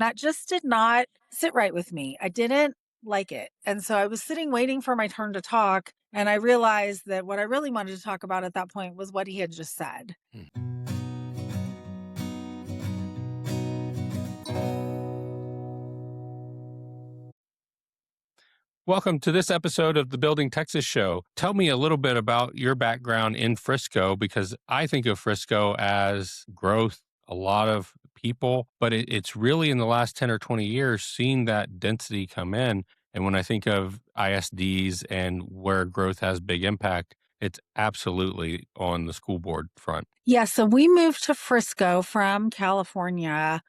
That just did not sit right with me. I didn't like it. And so I was sitting waiting for my turn to talk. And I realized that what I really wanted to talk about at that point was what he had just said. Welcome to this episode of the Building Texas Show. Tell me a little bit about your background in Frisco, because I think of Frisco as growth, a lot of people, but it's really in the last 10 or 20 years seen that density come in. And when I think of ISDs and where growth has big impact, it's absolutely on the school board front. Yeah, so we moved to Frisco from California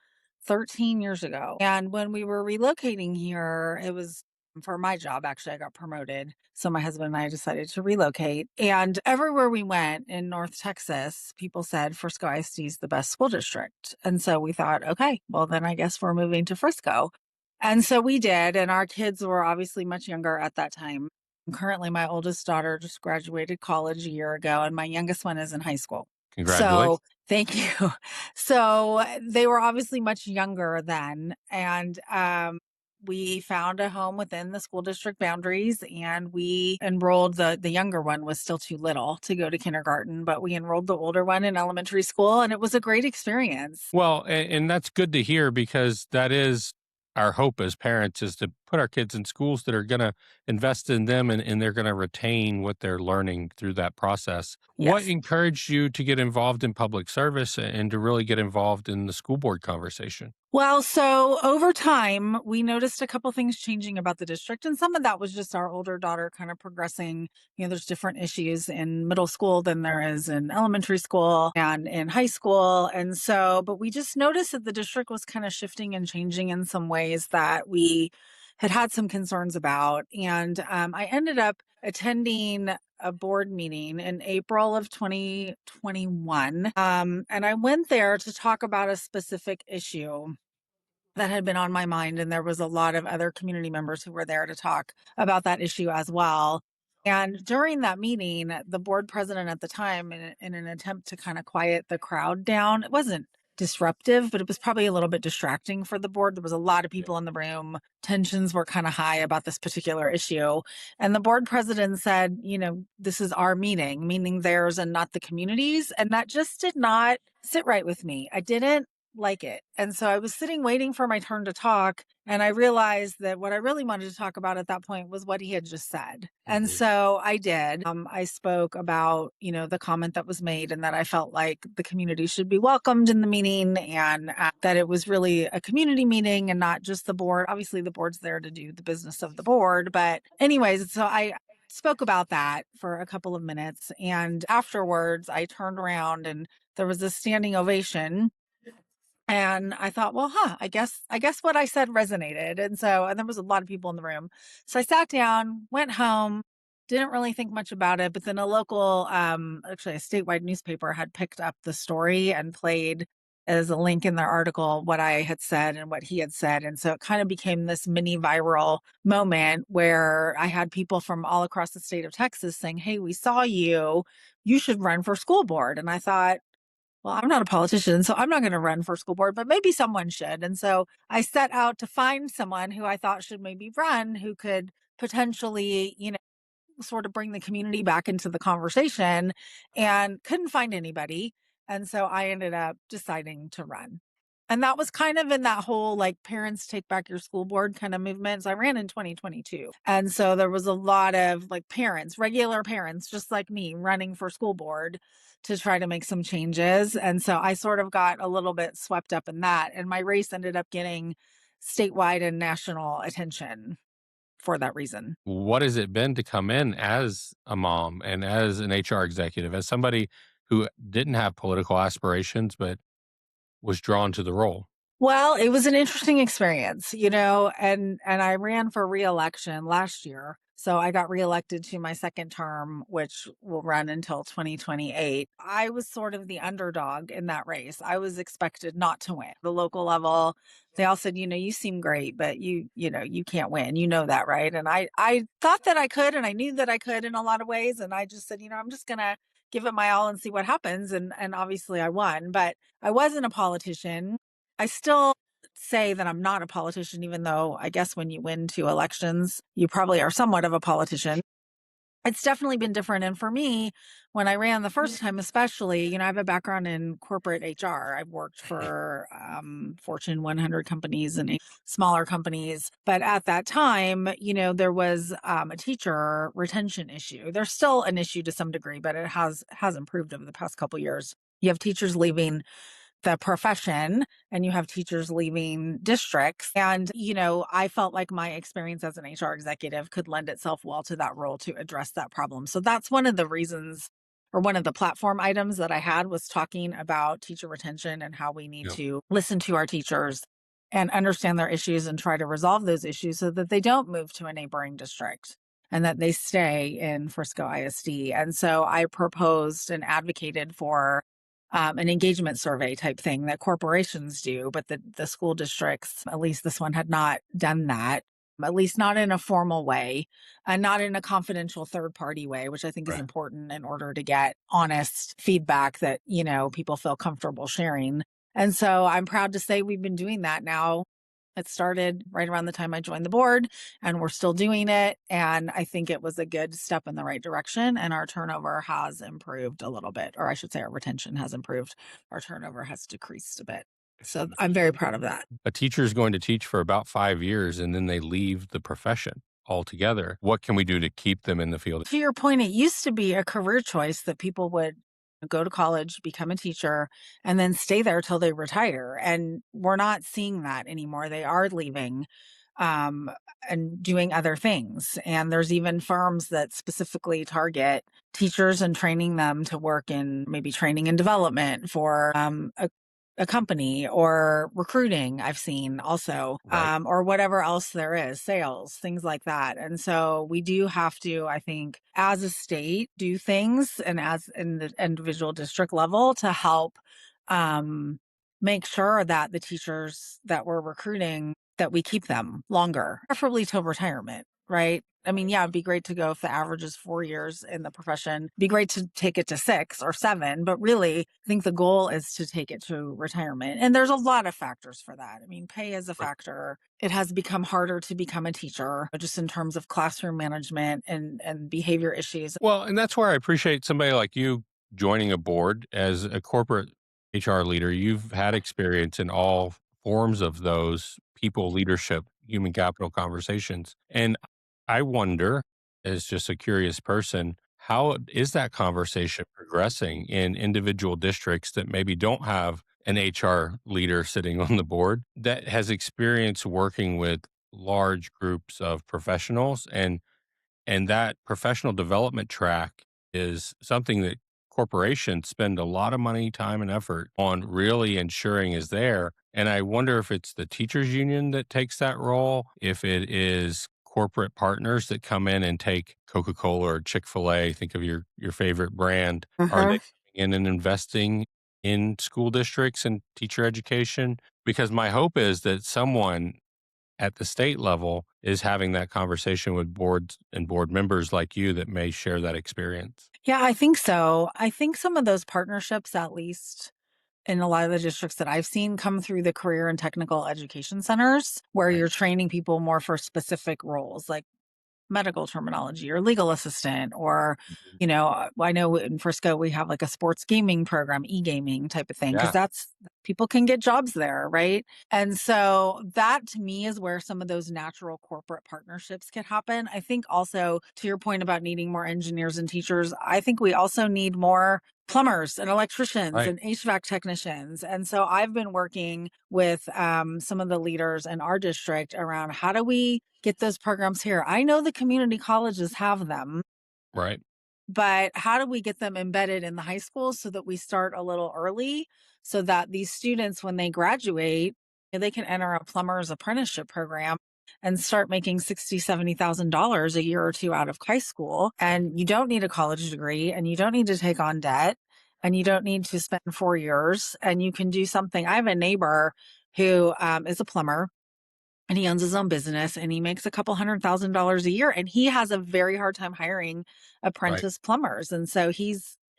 13 years ago. And when we were relocating here, it was for my job. Actually, I got promoted. So my husband and I decided to relocate. And everywhere we went in North Texas, people said Frisco ISD is the best school district. And so we thought, okay, well, then I guess we're moving to Frisco. And so we did. And our kids were obviously much younger at that time. Currently, my oldest daughter just graduated college a year ago, and my youngest one is in high school. So Congratulations. thank you. So they were obviously much younger then. And we found a home within the school district boundaries, and we enrolled the younger one was still too little to go to kindergarten, but we enrolled the older one in elementary school, and it was a great experience. Well, and that's good to hear, because that is our hope as parents, is to put our kids in schools that are going to invest in them, and they're going to retain what they're learning through that process. What Yes. encouraged you to get involved in public service and to really get involved in the school board conversation? Well, so over time, we noticed a couple things changing about the district. And some of that was just our older daughter kind of progressing. There's different issues in middle school than there is in elementary school and in high school. And so, but we just noticed that the district was kind of shifting and changing in some ways that we had some concerns about. And I ended up attending a board meeting in April of 2021. And I went there to talk about a specific issue that had been on my mind. And there was a lot of other community members who were there to talk about that issue as well. And during that meeting, the board president at the time, in an attempt to kind of quiet the crowd down, it wasn't disruptive, but it was probably a little bit distracting for the board. There was a lot of people in the room. Tensions were kind of high about this particular issue. And the board president said, this is our meeting, meaning theirs and not the community's. And that just did not sit right with me. I didn't like it. And so I was sitting waiting for my turn to talk. And I realized that what I really wanted to talk about at that point was what he had just said. And so I did. I spoke about, the comment that was made, and that I felt like the community should be welcomed in the meeting, and that it was really a community meeting and not just the board. Obviously, the board's there to do the business of the board. But anyways, so I spoke about that for a couple of minutes. And afterwards, I turned around and there was a standing ovation. And I thought, well, I guess what I said resonated. And there was a lot of people in the room. So I sat down, went home, didn't really think much about it. But then a local, actually a statewide newspaper had picked up the story and played as a link in their article what I had said and what he had said. And so it kind of became this mini viral moment where I had people from all across the state of Texas saying, hey, we saw you, you should run for school board. And I thought, well, I'm not a politician, so I'm not going to run for school board, but maybe someone should. And so I set out to find someone who I thought should maybe run, who could potentially, sort of bring the community back into the conversation, and couldn't find anybody. And so I ended up deciding to run. And that was kind of in that whole like parents take back your school board kind of movement. So I ran in 2022. And so there was a lot of like parents, regular parents, just like me, running for school board to try to make some changes. And so I sort of got a little bit swept up in that. And my race ended up getting statewide and national attention for that reason. What has it been to come in as a mom and as an HR executive, as somebody who didn't have political aspirations, but was drawn to the role? Well, it was an interesting experience, and I ran for reelection last year. So I got reelected to my second term, which will run until 2028. I was sort of the underdog in that race. I was expected not to win. The local level, they all said, you seem great, but you can't win. You know that, right? And I thought that I could, and I knew that I could in a lot of ways. And I just said, I'm just going to give it my all and see what happens. And obviously I won, but I wasn't a politician. I still say that I'm not a politician, even though I guess when you win 2 elections, you probably are somewhat of a politician. It's definitely been different. And for me, when I ran the first time, especially, I have a background in corporate HR. I've worked for Fortune 100 companies and smaller companies. But at that time, there was a teacher retention issue. There's still an issue to some degree, but it has improved over the past couple of years. You have teachers leaving the profession and you have teachers leaving districts. And, I felt like my experience as an HR executive could lend itself well to that role to address that problem. So that's one of the reasons, or one of the platform items that I had, was talking about teacher retention and how we need Yep. to listen to our teachers and understand their issues and try to resolve those issues so that they don't move to a neighboring district and that they stay in Frisco ISD. And so I proposed and advocated for an engagement survey type thing that corporations do, but the school districts, at least this one, had not done that, at least not in a formal way, and not in a confidential third party way, which I think is Right. important in order to get honest feedback that, people feel comfortable sharing. And so I'm proud to say we've been doing that now. It started right around the time I joined the board, and we're still doing it. And I think it was a good step in the right direction. And our turnover has improved a little bit, or I should say, our retention has improved. Our turnover has decreased a bit. So I'm very proud of that. A teacher is going to teach for about 5 years and then they leave the profession altogether. What can we do to keep them in the field? To your point, it used to be a career choice that people would go to college, become a teacher, and then stay there till they retire. And we're not seeing that anymore. They are leaving um, and doing other things. And there's even firms that specifically target teachers and training them to work in maybe training and development for a company, or recruiting, I've seen also, Right. or whatever else there is, sales, things like that. And so we do have to, I think, as a state, do things, and as in the individual district level, to help um, make sure that the teachers that we're recruiting, that we keep them longer, preferably till retirement, right? I mean, yeah, it'd be great to go, if the average is 4 years in the profession, be great to take it to 6 or 7, but really, I think the goal is to take it to retirement. And there's a lot of factors for that. I mean, pay is a Right. factor. It has become harder to become a teacher, just in terms of classroom management and behavior issues. Well, and that's where I appreciate somebody like you joining a board as a corporate HR leader. You've had experience in all forms of those people, leadership, human capital conversations. And I wonder, as just a curious person, how is that conversation progressing in individual districts that maybe don't have an HR leader sitting on the board that has experience working with large groups of professionals, and that professional development track is something that corporations spend a lot of money, time, and effort on really ensuring is there. And I wonder if it's the teachers union that takes that role, if it is corporate partners that come in and take Coca-Cola or Chick-fil-A, think of your favorite brand. Are they Uh-huh. coming in and investing in school districts and teacher education? Because my hope is that someone at the state level is having that conversation with boards and board members like you that may share that experience. Yeah, I think so. I think some of those partnerships, at least in a lot of the districts that I've seen, come through the career and technical education centers, where Right. you're training people more for specific roles, like medical terminology or legal assistant, or Mhm. I know in Frisco we have like a sports gaming program, e-gaming type of thing, because Yeah. that's, people can get jobs there, right? And so that, to me, is where some of those natural corporate partnerships can happen. I think also, to your point about needing more engineers and teachers, I think we also need more plumbers and electricians Right. and HVAC technicians. And so I've been working with some of the leaders in our district around, how do we get those programs here? I know the community colleges have them, Right. but how do we get them embedded in the high schools so that we start a little early, so that these students, when they graduate, they can enter a plumber's apprenticeship program and start making $60,000-$70,000 a year or two out of high school. And you don't need a college degree, and you don't need to take on debt, and you don't need to spend 4 years, and you can do something. I have a neighbor who is a plumber, and he owns his own business, and he makes a couple $100,000 a year, and he has a very hard time hiring Right. apprentice plumbers. And so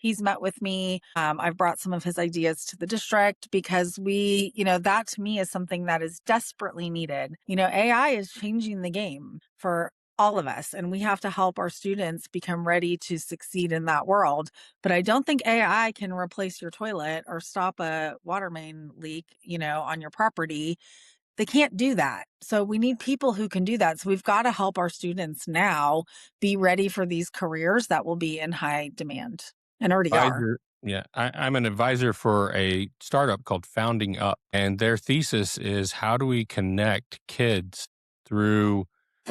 He's met with me. I've brought some of his ideas to the district because that to me is something that is desperately needed. AI is changing the game for all of us, and we have to help our students become ready to succeed in that world. But I don't think AI can replace your toilet or stop a water main leak, on your property. They can't do that. So we need people who can do that. So we've got to help our students now be ready for these careers that will be in high demand and already are. Advisor. Yeah, I'm an advisor for a startup called Founding Up, and their thesis is how do we connect kids through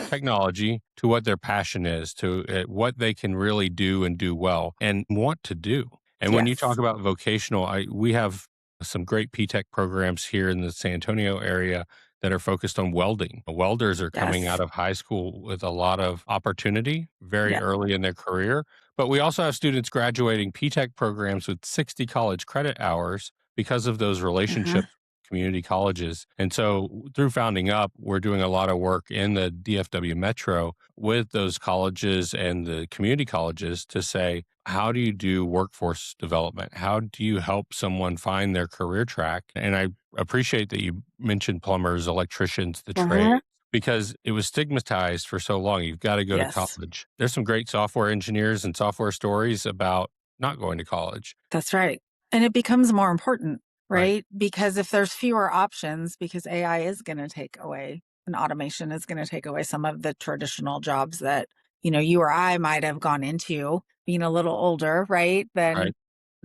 technology to what their passion is, to what they can really do and do well and want to do. And when you talk Yes. about vocational, we have some great P-Tech programs here in the San Antonio area that are focused on welding. Welders are coming out Yes. of high school with a lot of opportunity very Yeah. early in their career. But we also have students graduating P-Tech programs with 60 college credit hours because of those Uh-huh. relationships with community colleges. And so through Founding Up, we're doing a lot of work in the DFW Metro with those colleges and the community colleges to say, how do you do workforce development? How do you help someone find their career track? And I appreciate that you mentioned plumbers, electricians, the trade, Uh-huh. because it was stigmatized for so long. You've got to go to Yes. college. There's some great software engineers and software stories about not going to college. That's right. And it becomes more important, Right. right? Because if there's fewer options, because AI is going to take away and automation is going to take away some of the traditional jobs that, you or I might have gone into being a little older, right? Than Right.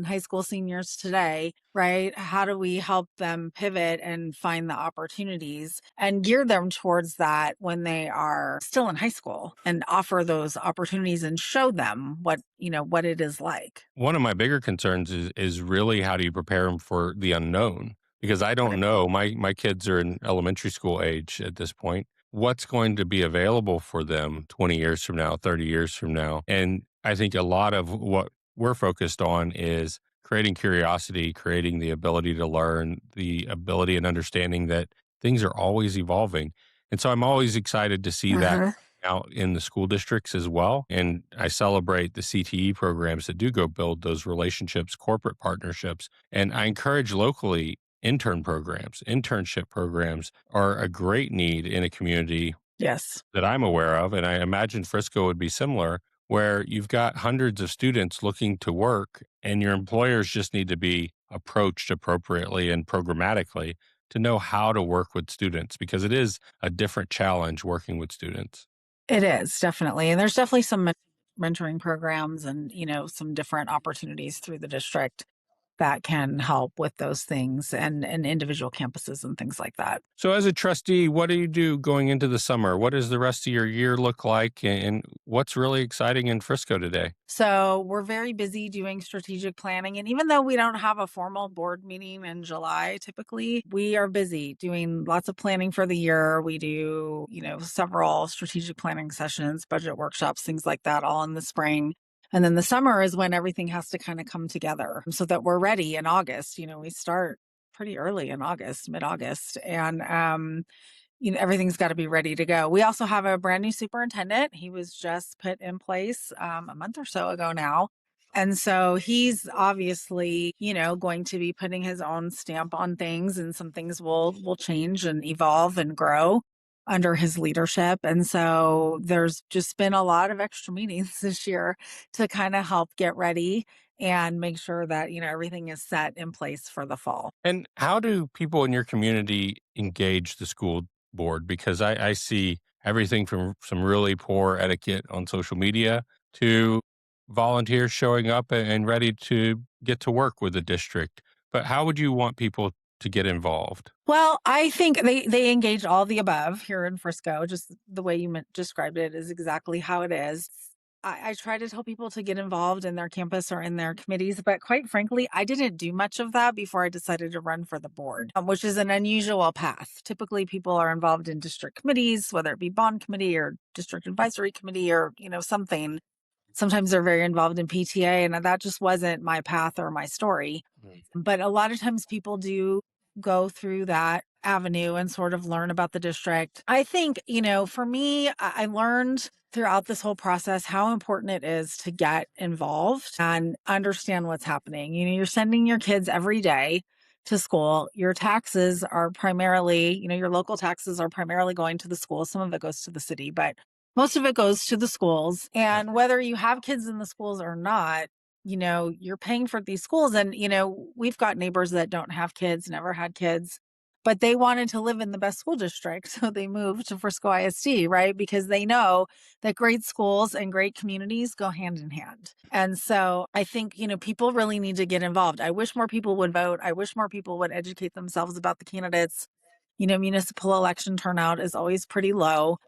high school seniors today, right? How do we help them pivot and find the opportunities and gear them towards that when they are still in high school and offer those opportunities and show them what it is like? One of my bigger concerns is really how do you prepare them for the unknown? Because I don't Right. know. My kids are in elementary school age at this point. What's going to be available for them 20 years from now, 30 years from now? And I think a lot of what we're focused on is creating curiosity, creating the ability to learn, the ability and understanding that things are always evolving. And so I'm always excited to see that Uh-huh. out in the school districts as well. And I celebrate the CTE programs that do go build those relationships, corporate partnerships. And I encourage locally internship programs are a great need in a community Yes. that I'm aware of. And I imagine Frisco would be similar, where you've got hundreds of students looking to work, and your employers just need to be approached appropriately and programmatically to know how to work with students because it is a different challenge working with students. It is definitely. And there's definitely some mentoring programs and, some different opportunities through the district that can help with those things and individual campuses and things like that. So, as a trustee, what do you do going into the summer? What does the rest of your year look like? And what's really exciting in Frisco today? So we're very busy doing strategic planning. And even though we don't have a formal board meeting in July, typically, we are busy doing lots of planning for the year. We do, several strategic planning sessions, budget workshops, things like that, all in the spring. And then the summer is when everything has to kind of come together so that we're ready in August. We start pretty early in August, mid August. And everything's got to be ready to go. We also have a brand new superintendent. He was just put in place a month or so ago now. And so he's obviously, going to be putting his own stamp on things, and some things will change and evolve and grow under his leadership. And so there's just been a lot of extra meetings this year to kind of help get ready and make sure that, everything is set in place for the fall. And how do people in your community engage the school board? Because I see everything from some really poor etiquette on social media to volunteers showing up and ready to get to work with the district. But how would you want people to get involved? Well, I think they engage all the above here in Frisco. Just the way you described it is exactly how it is. I try to tell people to get involved in their campus or in their committees, but quite frankly, I didn't do much of that before I decided to run for the board, which is an unusual path. Typically, people are involved in district committees, whether it be bond committee or district advisory committee or something. Sometimes they're very involved in PTA, and that just wasn't my path or my story. Mm. But a lot of times people do go through that avenue and sort of learn about the district. I think, for me, I learned throughout this whole process how important it is to get involved and understand what's happening. You're sending your kids every day to school. Your taxes are primarily, your local taxes are primarily going to the school. Some of it goes to the city, but most of it goes to the schools. Yeah. And whether you have kids in the schools or not, you're paying for these schools. And, we've got neighbors that don't have kids, never had kids, but they wanted to live in the best school district. So they moved to Frisco ISD, right? Because they know that great schools and great communities go hand in hand. And so I think, people really need to get involved. I wish more people would vote. I wish more people would educate themselves about the candidates. Municipal election turnout is always pretty low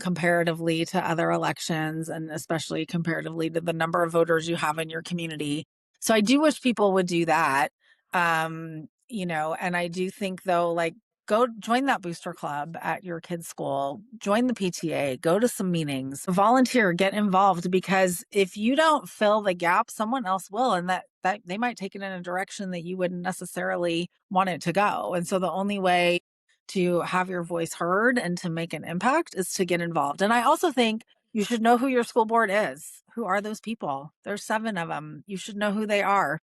comparatively to other elections, and especially comparatively to the number of voters you have in your community. So I do wish people would do that. And I do think though, like, go join that booster club at your kid's school, join the PTA, go to some meetings, volunteer, get involved, because if you don't fill the gap, someone else will. And that they might take it in a direction that you wouldn't necessarily want it to go. And so the only way to have your voice heard and to make an impact is to get involved. And I also think you should know who your school board is. Who are those people? There's 7 of them. You should know who they are.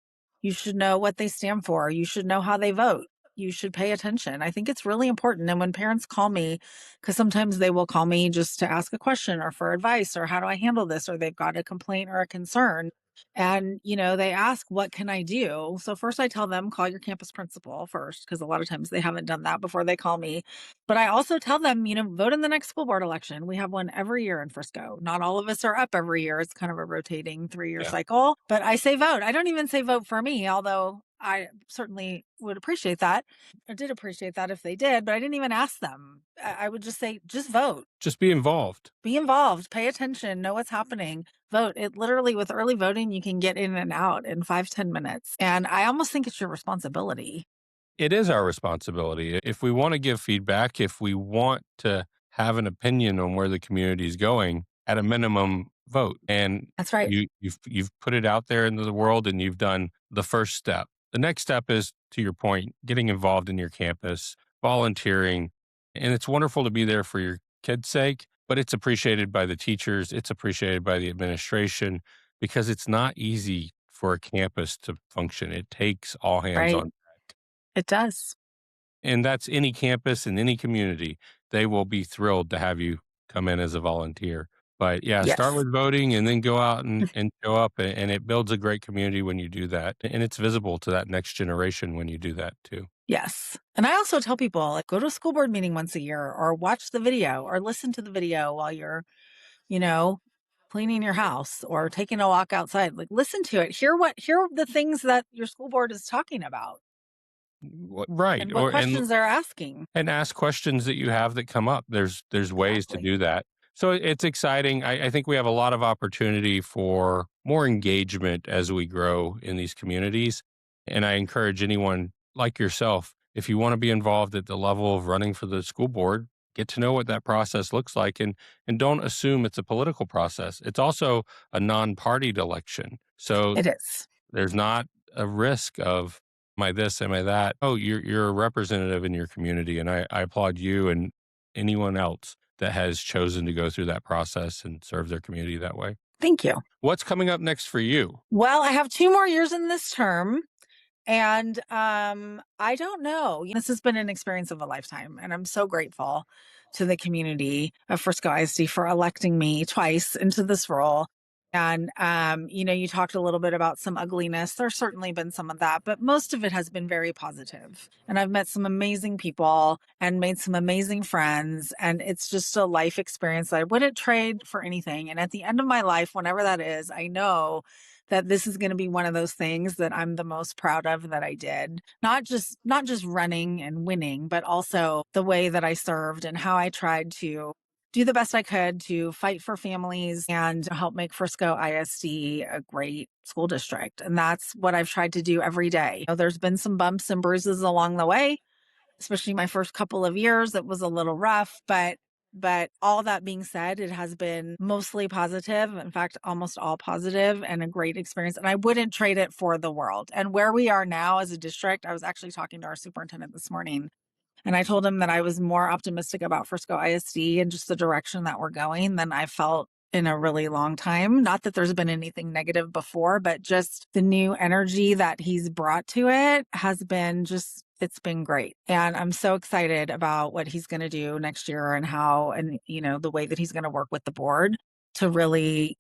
You should know what they stand for. You should know how they vote. You should pay attention. I think it's really important. And when parents call me, because sometimes they will call me just to ask a question or for advice or how do I handle this, or they've got a complaint or a concern. And, they ask, what can I do? So first I tell them, call your campus principal first, because a lot of times they haven't done that before they call me. But I also tell them, vote in the next school board election. We have one every year in Frisco. Not all of us are up every year. It's kind of a rotating 3-year Yeah. cycle. But I say vote. I don't even say vote for me, although I certainly would appreciate that. I did appreciate that if they did, but I didn't even ask them. I would just say, just vote. Just be involved. Be involved, pay attention, know what's happening, vote. It literally, with early voting, you can get in and out in 5-10 minutes. And I almost think it's your responsibility. It is our responsibility. If we want to give feedback, if we want to have an opinion on where the community is going, at a minimum, vote. And That's right. you've put it out there into the world, and you've done the first step. The next step is, to your point, getting involved in your campus, volunteering. And it's wonderful to be there for your kids' sake, but it's appreciated by the teachers. It's appreciated by the administration, because it's not easy for a campus to function. It takes all hands Right. on. It does. And that's any campus in any community. They will be thrilled to have you come in as a volunteer. But yeah, start Yes. with voting and then go out and show up. And it builds a great community when you do that. And it's visible to that next generation when you do that too. Yes. And I also tell people, like, go to a school board meeting once a year, or watch the video, or listen to the video while you're, you know, cleaning your house or taking a walk outside. Like, listen to it. Hear the things that your school board is talking about Right. and what questions they're asking. And ask questions that you have that come up. There's ways to Exactly. do that. So it's exciting. I think we have a lot of opportunity for more engagement as we grow in these communities. And I encourage anyone like yourself, if you want to be involved at the level of running for the school board, get to know what that process looks like, and don't assume it's a political process. It's also a non-partied election. So It is. there's not a risk of, am I this, am I that? Oh, you're a representative in your community, and I applaud you and anyone else that has chosen to go through that process and serve their community that way. Thank you. What's coming up next for you? Well, I have 2 more years in this term. And I don't know. This has been an experience of a lifetime. And I'm so grateful to the community of Frisco ISD for electing me twice into this role. And, you talked a little bit about some ugliness. There's certainly been some of that, but most of it has been very positive. And I've met some amazing people and made some amazing friends. And it's just a life experience that I wouldn't trade for anything. And at the end of my life, whenever that is, I know that this is going to be one of those things that I'm the most proud of that I did. Not just running and winning, but also the way that I served and how I tried to do the best I could to fight for families and to help make Frisco ISD a great school district. And that's what I've tried to do every day. There's been some bumps and bruises along the way, especially my first couple of years. It was a little rough, but But all that being said, it has been mostly positive. In fact, almost all positive and a great experience. And I wouldn't trade it for the world. And where we are now as a district, I was actually talking to our superintendent this morning, and I told him that I was more optimistic about Frisco ISD and just the direction that we're going than I felt in a really long time. Not that there's been anything negative before, but just the new energy that he's brought to it has been just, it's been great. And I'm so excited about what he's going to do next year and how, and, the way that he's going to work with the board to really,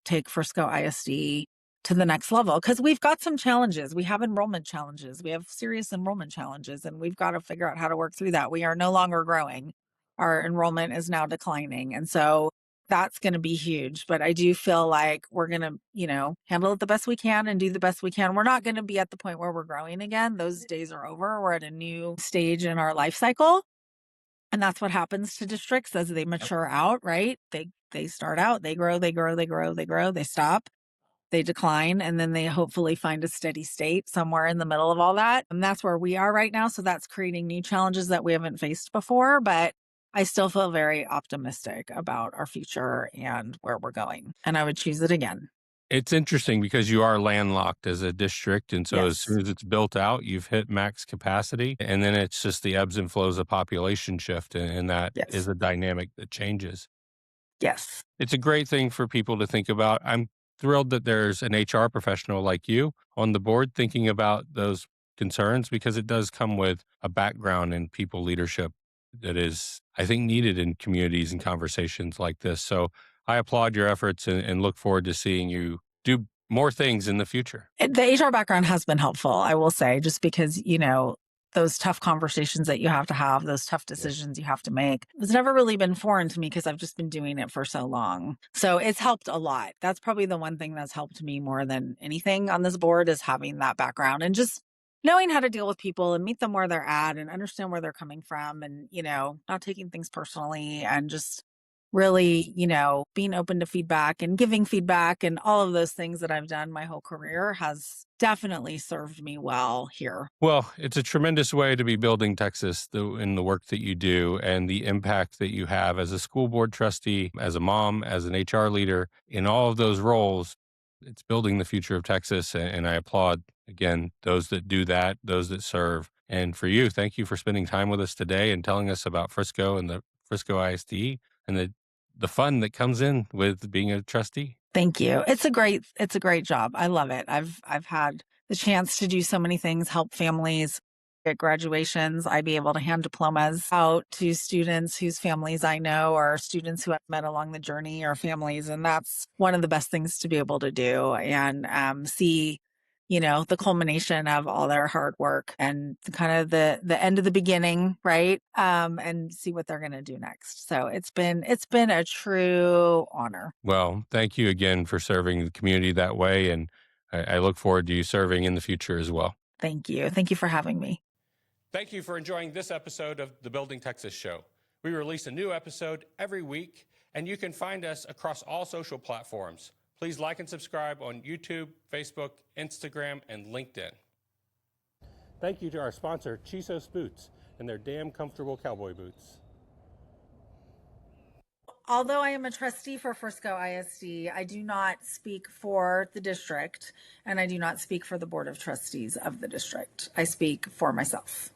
take Frisco ISD to the next level, because we've got some challenges. We have enrollment challenges. We have serious enrollment challenges, and we've got to figure out how to work through that. We are no longer growing. Our enrollment is now declining. And so that's going to be huge. But I do feel like we're going to, handle it the best we can and do the best we can. We're not going to be at the point where we're growing again. Those days are over. We're at a new stage in our life cycle. And that's what happens to districts as they mature out, right? They start out, they grow, they stop, they decline, and then they hopefully find a steady state somewhere in the middle of all that. And that's where we are right now. So that's creating new challenges that we haven't faced before, but I still feel very optimistic about our future and where we're going. And I would choose it again. It's interesting because you are landlocked as a district. And so as Yes. soon as it's built out, you've hit max capacity. And then it's just the ebbs and flows of population shift. And that is Yes. a dynamic that changes. Yes. It's a great thing for people to think about. I'm thrilled that there's an HR professional like you on the board thinking about those concerns, because it does come with a background in people leadership that is, I think, needed in communities and conversations like this. So I applaud your efforts and look forward to seeing you do more things in the future. The HR background has been helpful, I will say, just because, those tough conversations that you have, those tough decisions you have to make, it's never really been foreign to me because I've just been doing it for so long. So it's helped a lot. That's probably the one thing that's helped me more than anything on this board, is having that background and just knowing how to deal with people and meet them where they're at and understand where they're coming from, and, not taking things personally, and just really, being open to feedback and giving feedback, and all of those things that I've done my whole career has definitely served me well here. Well, it's a tremendous way to be building Texas in the work that you do and the impact that you have as a school board trustee, as a mom, as an HR leader, in all of those roles. It's building the future of Texas. And I applaud, again, those that do that, those that serve. And for you, thank you for spending time with us today and telling us about Frisco and the Frisco ISD and the fun that comes in with being a trustee. Thank you. It's a great job. I love it. I've had the chance to do so many things, help families at graduations. I'd be able to hand diplomas out to students whose families I know, or students who I've met along the journey, or families. And that's one of the best things to be able to do, and see, the culmination of all their hard work and kind of the end of the beginning, right? And see what they're going to do next. So it's been a true honor. Well, thank you again for serving the community that way. And I look forward to you serving in the future as well. Thank you. Thank you for having me. Thank you for enjoying this episode of the Building Texas Show. We release a new episode every week, and you can find us across all social platforms. Please like and subscribe on YouTube, Facebook, Instagram, and LinkedIn. Thank you to our sponsor, Chisos Boots, and their damn comfortable cowboy boots. Although I am a trustee for Frisco ISD, I do not speak for the district, and I do not speak for the Board of Trustees of the district. I speak for myself.